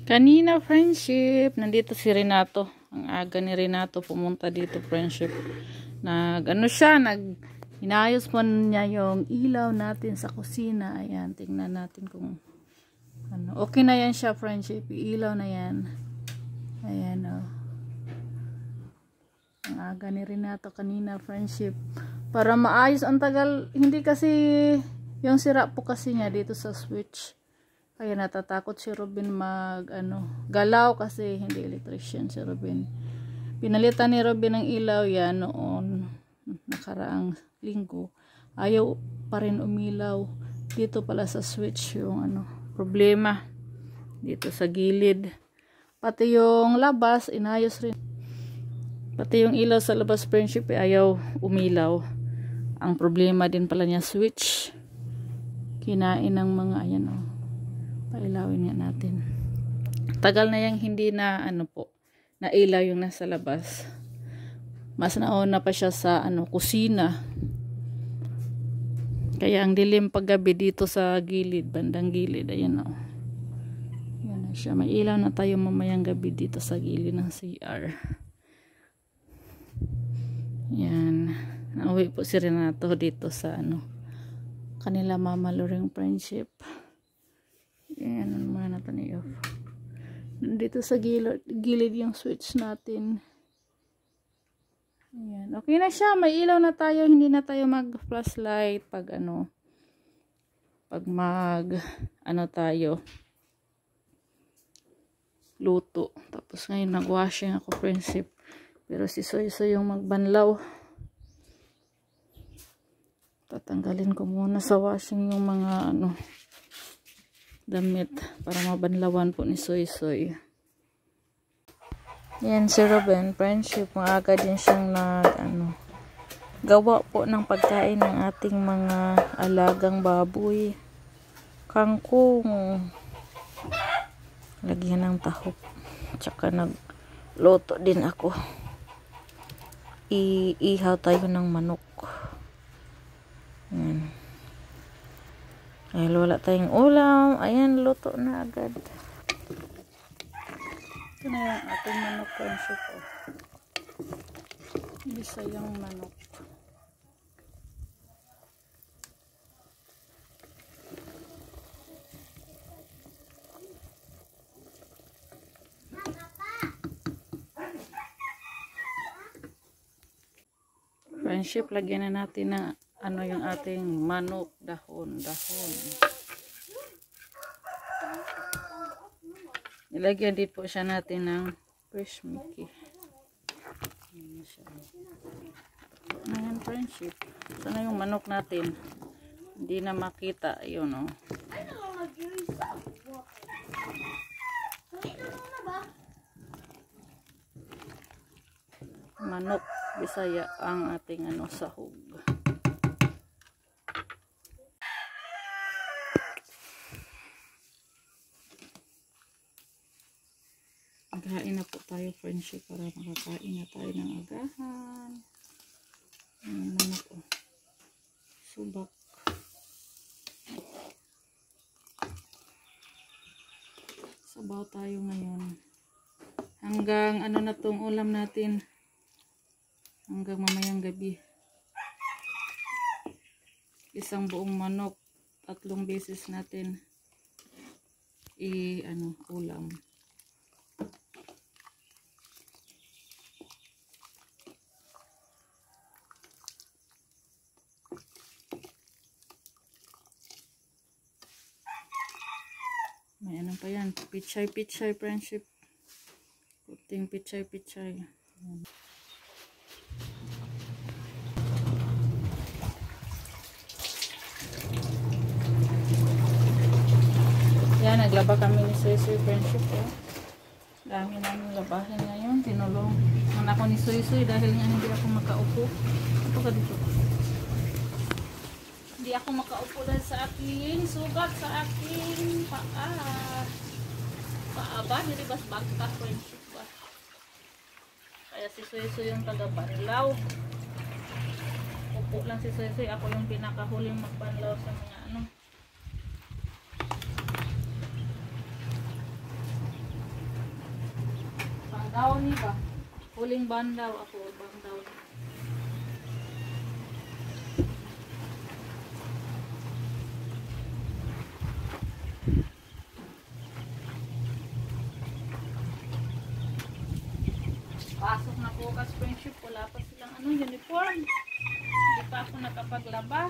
Kanina, friendship, nandito si Renato. Ang aga ni Renato pumunta dito, friendship. Inayos po niya yung ilaw natin sa kusina. Ayan, tingnan natin kung ano. Okay na yan siya, friendship. Ilaw na yan. Ayan, oh. Ang aga ni Renato kanina, friendship. Para maayos, ang tagal, hindi kasi, yung sira po kasi niya dito sa switch. Kaya natatakot si Robin galaw kasi hindi electrician si Robin. Pinalitan ni Robin ng ilaw yan noon, nakaraang linggo. Ayaw pa rin umilaw. Dito pala sa switch yung problema. Dito sa gilid. Pati yung labas, inayos rin. Pati yung ilaw sa labas, friendship, ayaw umilaw. Ang problema din pala niya, switch. Kinain ng mga, ayan o. Pailawin nga natin. Tagal na yung hindi na, na ilaw yung nasa labas. Mas nauna pa siya sa, kusina. Kaya ang dilim paggabi dito sa gilid, bandang gilid, ayan o. Yan na siya. May ilaw na tayo mamayang gabi dito sa gilid ng CR. Yan. Nauwi po si Renato dito sa kanila Mama Loring friendship. Yan naman natin i-off. Dito sa gilid yung switch natin. Ayan. Okay na siya. May ilaw na tayo. Hindi na tayo mag-flashlight pag tayo luto. Tapos ngayon nag-washing ako, friendship. Pero si Soy yung magbanlaw. Tatanggalin ko muna sa washing yung mga damit para mabanlawan po ni Soy. Yan si Robin, friendship, maaga din siyang gawa po ng pagkain ng ating mga alagang baboy. Kangkong. Lagyan ng tahop. Tsaka nagluto din ako. Iihaw tayo ng manok. Yan. Dahil wala tayong ulam, ayan, luto na agad. Ito na yung ating manok, friendship. Bisa yung manok. Friendship, lagyan na natin ng yung ating manok, dahon. Nilagyan din po siya natin ng fresh Mickey. Ayan, friendship. Ito na yung manok natin. Hindi na makita. Yun, oh. Manok, Bisaya ang ating sahog. Maghain na po tayo, friendship, para makakain na tayo ng agahan. Manok, oh. Subak. Sabaw tayo ngayon. Hanggang na tong ulam natin. Hanggang mamayang gabi. Isang buong manok, 3 beses natin ulam. May pa yan, pichay, friendship. Puting pichay. Yan, naglaba kami ni Soy, friendship. Dami namin labahin ngayon. Tinulong ako ni Soy dahil nga hindi ako makaupo. Ito ka dito. Hindi ako makaupo dahil sa aking sugat sa aking paa. Paa ba? Hindi ba bagta, friendship ba? Kaya si Soy yung taga-banlaw. Upo lang si Soy. Ako yung pinakahuling magbanlaw sa mga Downy ba? Huling bandaw ako, bandaw. Pasok na bukas friendship, wala pa silang uniform. Hindi pa ako nakapaglaba.